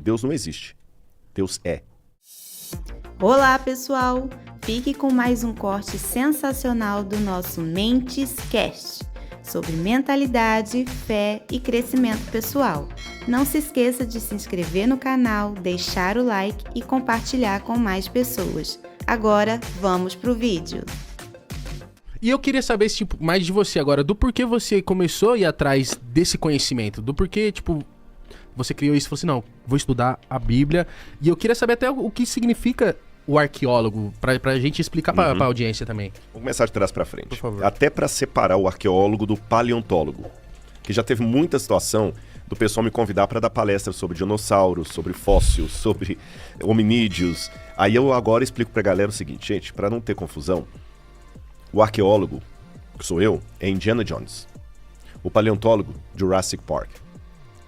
Deus não existe. Deus é. Olá, pessoal! Fique com mais um corte sensacional do nosso Mentes Cast, sobre mentalidade, fé e crescimento pessoal. Não se esqueça de se inscrever no canal, deixar o like e compartilhar com mais pessoas. Agora, vamos pro vídeo. E eu queria saber mais de você agora, do porquê você começou a ir atrás desse conhecimento, do porquê, você criou isso e falou assim, não, vou estudar a Bíblia. E eu queria saber até o que significa o arqueólogo, pra gente explicar pra audiência também. Vou começar de trás pra frente. Por favor. Até pra separar o arqueólogo do paleontólogo. Que já teve muita situação do pessoal me convidar pra dar palestra sobre dinossauros, sobre fósseis, sobre hominídeos. Aí eu agora explico pra galera o seguinte, gente, pra não ter confusão, o arqueólogo, que sou eu, é Indiana Jones. O paleontólogo, Jurassic Park.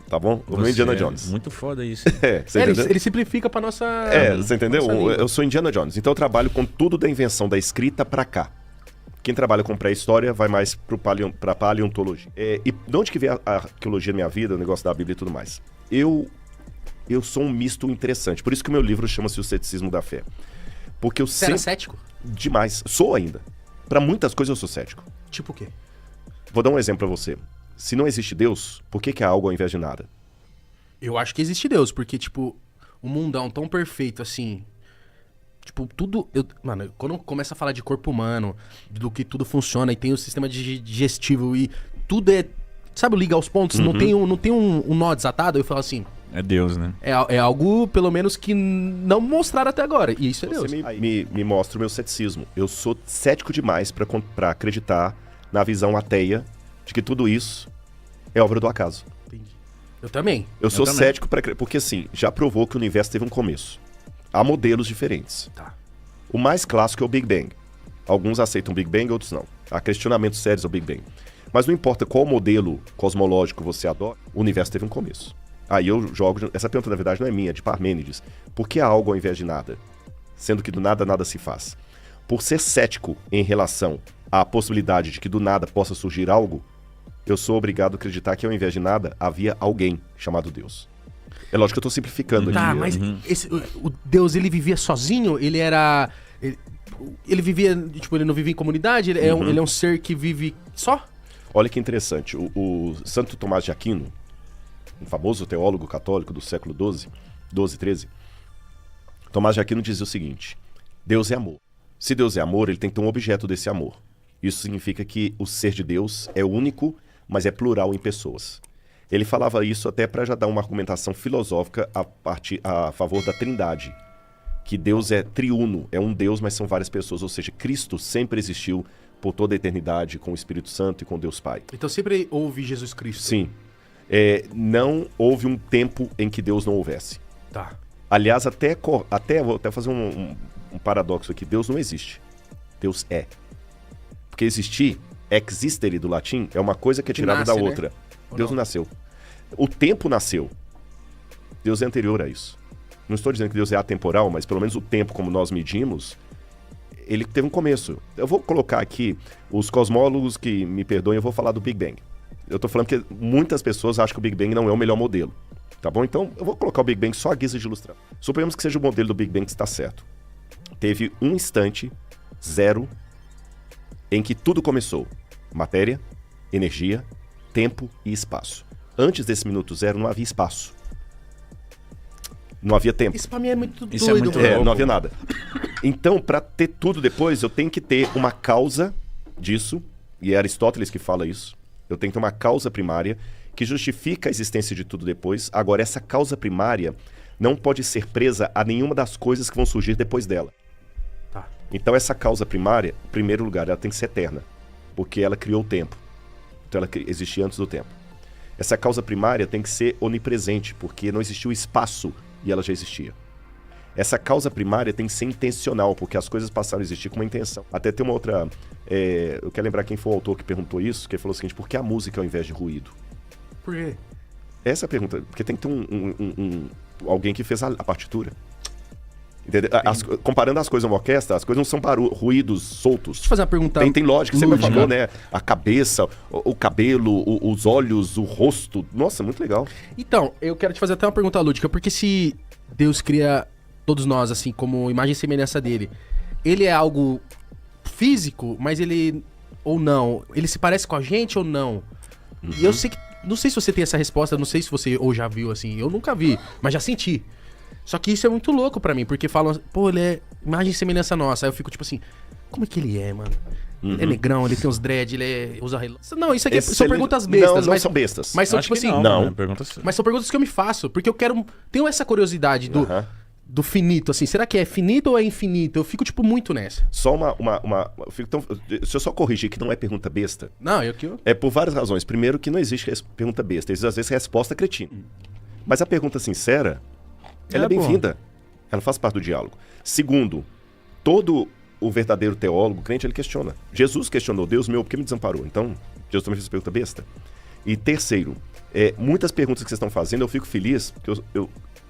Tá bom? O meu Indiana Jones. Muito foda isso. Você entendeu? Ele simplifica pra nossa... Você entendeu? Eu sou Indiana Jones, então eu trabalho com tudo da invenção da escrita pra cá. Quem trabalha com pré-história vai mais pra paleontologia. E de onde que veio a arqueologia na minha vida, o negócio da Bíblia e tudo mais? Eu sou um misto interessante, por isso que o meu livro chama-se O Ceticismo da Fé. Porque eu Você era cético? Demais. Sou ainda. Pra muitas coisas eu sou cético. Tipo o quê? Vou dar um exemplo pra você. Se não existe Deus, por que é algo ao invés de nada? Eu acho que existe Deus, porque, o mundão tão perfeito assim. Tudo. Mano, quando começa a falar de corpo humano, do que tudo funciona, e tem o sistema digestivo, e tudo é. Sabe, liga aos pontos, não tem um nó desatado, eu falo assim. É Deus, né? É algo, pelo menos, que não mostraram até agora. E isso é Deus. Você me mostra o meu ceticismo. Eu sou cético demais pra acreditar na visão ateia de que tudo isso é obra do acaso. Entendi. Eu também. Eu sou cético porque assim, já provou que o universo teve um começo. Há modelos diferentes. Tá. O mais clássico é o Big Bang. Alguns aceitam o Big Bang, outros não. Há questionamentos sérios ao Big Bang. Mas não importa qual modelo cosmológico você adora, o universo teve um começo. Aí eu jogo... Essa pergunta, na verdade, não é minha, é de Parmênides. Por que há algo ao invés de nada? Sendo que do nada, nada se faz. Por ser cético em relação à possibilidade de que do nada possa surgir algo, eu sou obrigado a acreditar que ao invés de nada, havia alguém chamado Deus. É lógico que eu tô simplificando Tá, aqui. mas o Deus, ele vivia sozinho? Ele era... Ele vivia... ele não vivia em comunidade? Ele é um ser que vive só? Olha que interessante. O Santo Tomás de Aquino, um famoso teólogo católico do século XII, 13, Tomás de Aquino dizia o seguinte: Deus é amor. Se Deus é amor, ele tem que ter um objeto desse amor. Isso significa que o ser de Deus é único, mas é plural em pessoas. Ele falava isso até para já dar uma argumentação filosófica a favor da Trindade. Que Deus é triuno, é um Deus, mas são várias pessoas. Ou seja, Cristo sempre existiu por toda a eternidade com o Espírito Santo e com Deus Pai. Então sempre houve Jesus Cristo. Sim. Não houve um tempo em que Deus não houvesse. Tá. Aliás, vou até fazer um paradoxo aqui. Deus não existe. Deus é. Porque existir, existere do latim, é uma coisa que é tirada da outra. Né? Deus não nasceu. O tempo nasceu. Deus é anterior a isso. Não estou dizendo que Deus é atemporal, mas pelo menos o tempo como nós medimos, ele teve um começo. Eu vou colocar aqui, os cosmólogos que me perdoem, eu vou falar do Big Bang. Eu tô falando que muitas pessoas acham que o Big Bang não é o melhor modelo. Tá bom? Então, eu vou colocar o Big Bang só à guisa de ilustração. Suponhamos que seja o modelo do Big Bang que está certo. Teve um instante, zero, em que tudo começou. Matéria, energia, tempo e espaço. Antes desse minuto zero não havia espaço. Não havia tempo. Isso pra mim é muito doido. Isso é muito não havia nada. Então, para ter tudo depois, eu tenho que ter uma causa disso, e é Aristóteles que fala isso. Eu tenho que ter uma causa primária que justifica a existência de tudo depois. Agora, essa causa primária não pode ser presa a nenhuma das coisas que vão surgir depois dela. Tá. Então, essa causa primária, em primeiro lugar, ela tem que ser eterna, porque ela criou o tempo. Então, ela existia antes do tempo. Essa causa primária tem que ser onipresente, porque não existiu espaço e ela já existia. Essa causa primária tem que ser intencional, porque as coisas passaram a existir com uma intenção. Até tem uma outra... eu quero lembrar quem foi o autor que perguntou isso, que ele falou o seguinte: por que a música ao invés de ruído? Por quê? Essa é a pergunta. Porque tem que ter alguém que fez a partitura. Entendeu? Comparando as coisas numa orquestra, as coisas não são ruídos soltos. Deixa eu fazer uma pergunta. Tem lógica, você me lúdica. falou, né? A cabeça, o cabelo, os olhos, o rosto. Nossa, muito legal. Então, eu quero te fazer até uma pergunta lúdica, porque se Deus cria todos nós, assim, como imagem e semelhança dele, ele é algo físico, mas ele, ou não, ele se parece com a gente ou não? E eu sei que, não sei se você tem essa resposta, não sei se você ou já viu, assim, eu nunca vi, mas já senti. Só que isso é muito louco pra mim, porque falam, pô, ele é imagem e semelhança nossa. Aí eu fico tipo assim, como é que ele é, mano? Ele é negrão, ele tem uns dread, usa relógio. Não, isso aqui são perguntas bestas. Não são bestas. Mas são Acho tipo que assim, não. Perguntas... mas são perguntas que eu me faço, porque eu quero, tenho essa curiosidade do finito, assim. Será que é finito ou é infinito? Eu fico tipo muito nessa. Só eu fico se eu só corrigir que não é pergunta besta, Não, é por várias razões. Primeiro, que não existe pergunta besta, existe às vezes resposta cretina. Mas a pergunta sincera, ela é bem-vinda. Ela faz parte do diálogo. Segundo, todo o verdadeiro teólogo, crente, ele questiona. Jesus questionou, Deus meu, por que me desamparou? Então, Jesus também fez pergunta besta. E terceiro, muitas perguntas que vocês estão fazendo, eu fico feliz, porque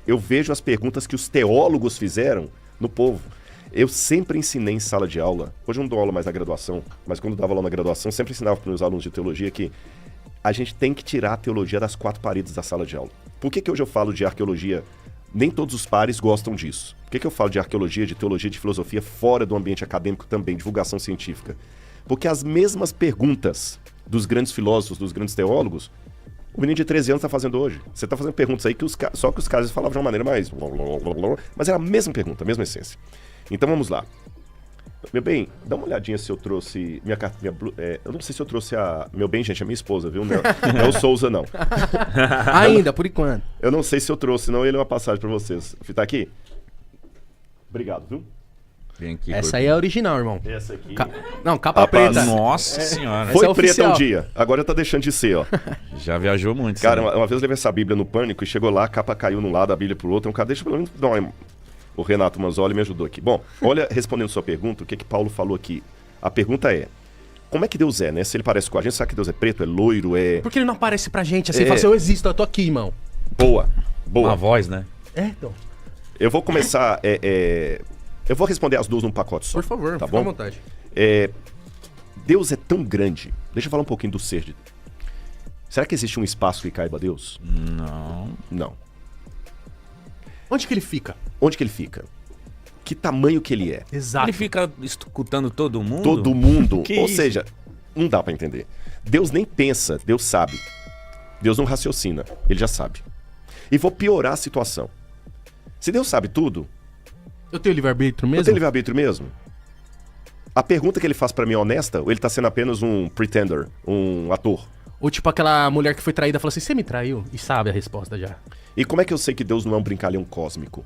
eu vejo as perguntas que os teólogos fizeram no povo. Eu sempre ensinei em sala de aula, hoje eu não dou aula mais na graduação, mas quando eu dava aula na graduação, sempre ensinava para os meus alunos de teologia que a gente tem que tirar a teologia das quatro paredes da sala de aula. Por que hoje eu falo de arqueologia? Nem todos os pares gostam disso. Por que eu falo de arqueologia, de teologia, de filosofia fora do ambiente acadêmico também, divulgação científica? Porque as mesmas perguntas dos grandes filósofos, dos grandes teólogos, o menino de 13 anos está fazendo hoje. Você está fazendo perguntas aí que só que os caras falavam de uma maneira mais... Mas era a mesma pergunta, a mesma essência. Então vamos lá. Meu bem, dá uma olhadinha se eu trouxe... eu não sei se eu trouxe a... Meu bem, gente, é minha esposa, viu? Não é o Souza, não. Ainda, por enquanto. Eu não sei se eu trouxe, senão ele é uma passagem pra vocês. Tá aqui? Obrigado, viu? Vem aqui, Essa aí é a original, irmão. Essa aqui... Não, capa Rapaz, preta. Nossa senhora. Foi é preta oficial. um dia, agora tá deixando de ser, ó. Já viajou muito. Cara, sim. uma vez eu levei essa Bíblia no Pânico e chegou lá, a capa caiu num lado, a Bíblia pro outro. Um cara, deixa pelo menos dar uma... O Renato Manzoli me ajudou aqui. Bom, olha, respondendo sua pergunta, o que Paulo falou aqui. A pergunta é, como é que Deus é, né? Se ele parece com a gente, será que Deus é preto, é loiro, é... Por que ele não aparece pra gente assim? Fala assim, eu existo, eu tô aqui, irmão. Boa. Uma voz, né? Então. Eu vou começar... Eu vou responder as duas num pacote só. Por favor, tá fica bom? à vontade. Deus é tão grande. Deixa eu falar um pouquinho do ser de... Será que existe um espaço que caiba a Deus? Não. Não. Onde que ele fica? Onde que ele fica? Que tamanho que ele é? Exato. Ele fica escutando todo mundo? Todo mundo. Que Ou isso? seja, não dá pra entender. Deus nem pensa, Deus sabe. Deus não raciocina, ele já sabe. E vou piorar a situação. Se Deus sabe tudo, Eu tenho livre-arbítrio eu mesmo? tenho livre-arbítrio mesmo? A pergunta que ele faz pra mim é honesta ou ele tá sendo apenas um pretender, um ator? Ou tipo aquela mulher que foi traída fala assim, você me traiu? E sabe a resposta já. E como é que eu sei que Deus não é um brincalhão cósmico?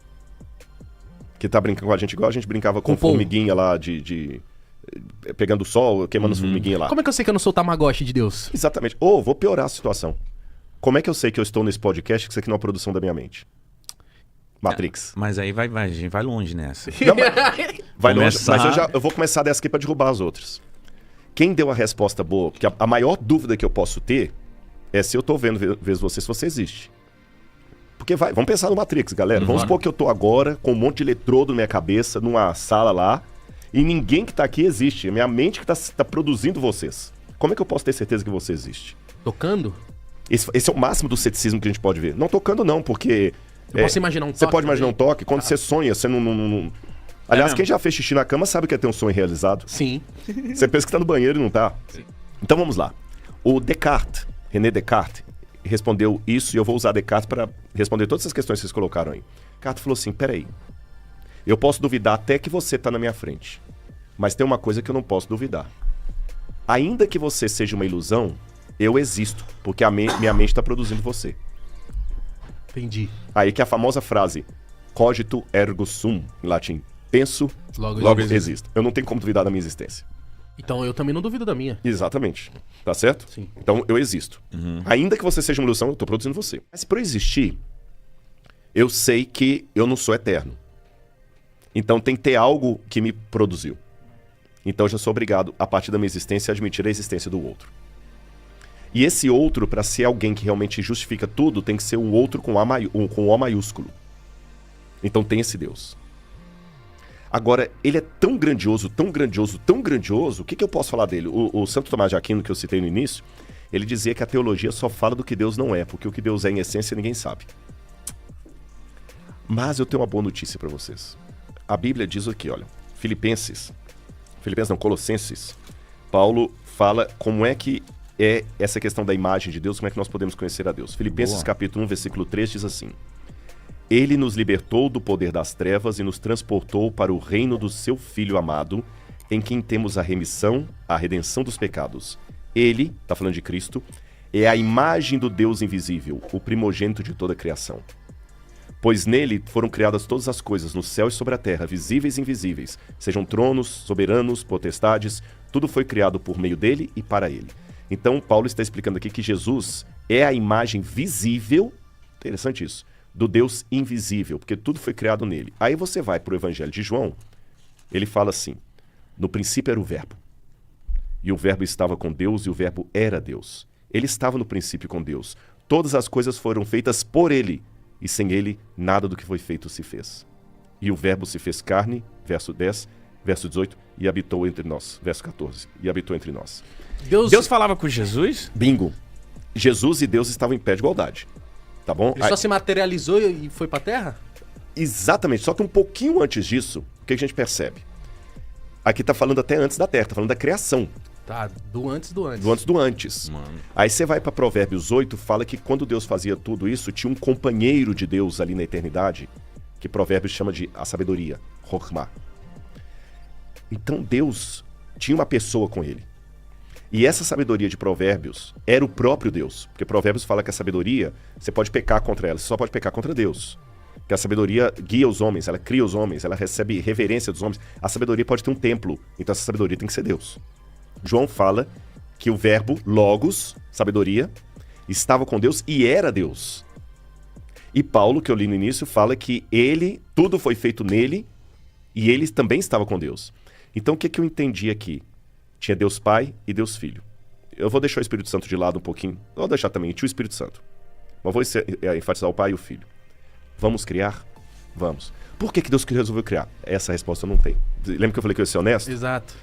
Que tá brincando com a gente igual a gente brincava com Com polvo. formiguinha lá pegando o sol, queimando as formiguinhas lá. Como é que eu sei que eu não sou o Tamagotchi de Deus? Exatamente. Ou vou piorar a situação. Como é que eu sei que eu estou nesse podcast que isso aqui não é uma produção da minha mente? Matrix. Mas aí a gente vai longe nessa. Não, vai longe, Começar- mas eu vou começar dessa aqui pra derrubar as outras. Quem deu a resposta boa? Porque a maior dúvida que eu posso ter é se eu tô vendo você, se você existe. Porque vamos pensar no Matrix, galera. Vamos supor que eu tô agora com um monte de eletrodo na minha cabeça, numa sala lá, e ninguém que tá aqui existe. É minha mente que tá produzindo vocês. Como é que eu posso ter certeza que você existe? Tocando? Esse é o máximo do ceticismo que a gente pode ver. Não tocando não, porque... Eu posso imaginar um toque Você pode imaginar um também? toque. Quando você sonha, você não... Aliás, mesmo? quem já fez xixi na cama sabe que é ter um sonho realizado. Sim. Você pensa que tá no banheiro e não tá. Então vamos lá. O Descartes, René Descartes, respondeu isso e eu vou usar Descartes para responder todas essas questões que vocês colocaram aí. Descartes falou assim, peraí, eu posso duvidar até que você tá na minha frente, mas tem uma coisa que eu não posso duvidar. Ainda que você seja uma ilusão, eu existo, porque minha mente está produzindo você. Entendi. Aí que é a famosa frase, cogito ergo sum, em latim. Penso, Logo existo. Eu não tenho como duvidar da minha existência. Então eu também não duvido da minha. Exatamente. Tá certo? Sim. Então eu existo. Ainda que você seja uma ilusão, eu tô produzindo você. Mas se pra eu existir, eu sei que eu não sou eterno. Então tem que ter algo que me produziu. Então eu já sou obrigado, a partir da minha existência, a admitir a existência do outro. E esse outro, para ser alguém que realmente justifica tudo, tem que ser um outro com O maiúsculo. Então tem esse Deus. Agora, ele é tão grandioso, tão grandioso, tão grandioso, o que eu posso falar dele? O Santo Tomás de Aquino, que eu citei no início, ele dizia que a teologia só fala do que Deus não é, porque o que Deus é em essência ninguém sabe. Mas eu tenho uma boa notícia para vocês. A Bíblia diz aqui, olha, Colossenses, Paulo fala como é que é essa questão da imagem de Deus, como é que nós podemos conhecer a Deus. Filipenses capítulo 1, versículo 3 diz assim: Ele nos libertou do poder das trevas e nos transportou para o reino do seu Filho amado, em quem temos a remissão, a redenção dos pecados. Ele, está falando de Cristo, é a imagem do Deus invisível, o primogênito de toda a criação. Pois nele foram criadas todas as coisas, no céu e sobre a terra, visíveis e invisíveis, sejam tronos, soberanos, potestades, tudo foi criado por meio dele e para ele. Então, Paulo está explicando aqui que Jesus é a imagem visível, interessante isso, do Deus invisível, porque tudo foi criado nele. Aí você vai para o Evangelho de João, ele fala assim: no princípio era o Verbo, e o Verbo estava com Deus, e o Verbo era Deus. Ele estava no princípio com Deus. Todas as coisas foram feitas por ele, e sem ele nada do que foi feito se fez. E o Verbo se fez carne, verso 10, verso 18, e habitou entre nós, verso 14, e habitou entre nós. Deus falava com Jesus? Bingo. Jesus e Deus estavam em pé de igualdade. Tá bom? Ele só se materializou e foi pra Terra? Exatamente, só que um pouquinho antes disso, o que a gente percebe? Aqui tá falando até antes da Terra, tá falando da criação. Tá, do antes do antes. Do antes do antes. Mano. Aí você vai para Provérbios 8, fala que quando Deus fazia tudo isso, tinha um companheiro de Deus ali na eternidade, que Provérbios chama de a sabedoria, Chokhmah. Então Deus tinha uma pessoa com ele. E essa sabedoria de Provérbios era o próprio Deus. Porque Provérbios fala que a sabedoria, você pode pecar contra ela, você só pode pecar contra Deus. Porque a sabedoria guia os homens, ela cria os homens, ela recebe reverência dos homens. A sabedoria pode ter um templo, então essa sabedoria tem que ser Deus. João fala que o verbo, logos, sabedoria, estava com Deus e era Deus. E Paulo, que eu li no início, fala que ele, tudo foi feito nele e ele também estava com Deus. Então o que eu entendi aqui? Tinha Deus Pai e Deus Filho. Eu vou deixar o Espírito Santo de lado um pouquinho. Eu vou deixar também, tinha o Espírito Santo. Mas vou enfatizar o Pai e o Filho. Vamos criar? Vamos. Por que Deus resolveu criar? Essa resposta eu não tenho. Lembra que eu falei que eu ia ser honesto? Exato.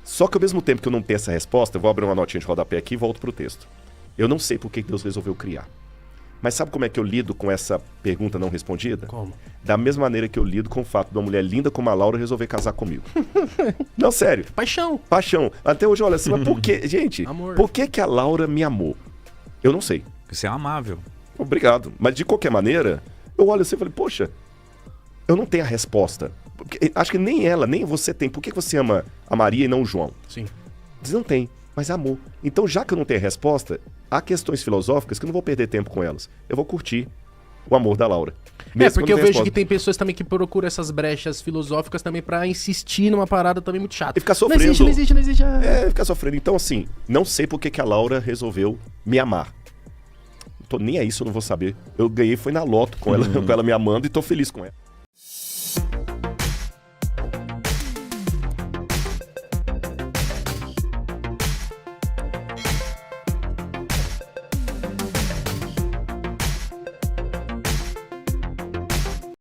Só que ao mesmo tempo que eu não tenho essa resposta, eu vou abrir uma notinha de rodapé aqui e volto pro texto. Eu não sei por que Deus resolveu criar. Mas sabe como é que eu lido com essa pergunta não respondida? Como? Da mesma maneira que eu lido com o fato de uma mulher linda como a Laura resolver casar comigo. Não, sério. Paixão. Paixão. Até hoje eu olho assim, mas por que, gente, Amor. por que a Laura me amou? Eu não sei. Você é amável. Obrigado. Mas de qualquer maneira, eu olho assim e falei, poxa, eu não tenho a resposta. Porque, acho que nem ela, nem você tem. Por que você ama a Maria e não o João? Sim. Diz, não tem, mas amor. Então, já que eu não tenho a resposta, há questões filosóficas que eu não vou perder tempo com elas. Eu vou curtir o amor da Laura. Porque eu vejo que tem pessoas também que procuram essas brechas filosóficas também pra insistir numa parada também muito chata. E ficar sofrendo. Não existe. Ficar sofrendo. Então, assim, não sei por que a Laura resolveu me amar. Não tô nem aí se eu não vou saber. Eu ganhei, foi na loto com ela me amando e tô feliz com ela.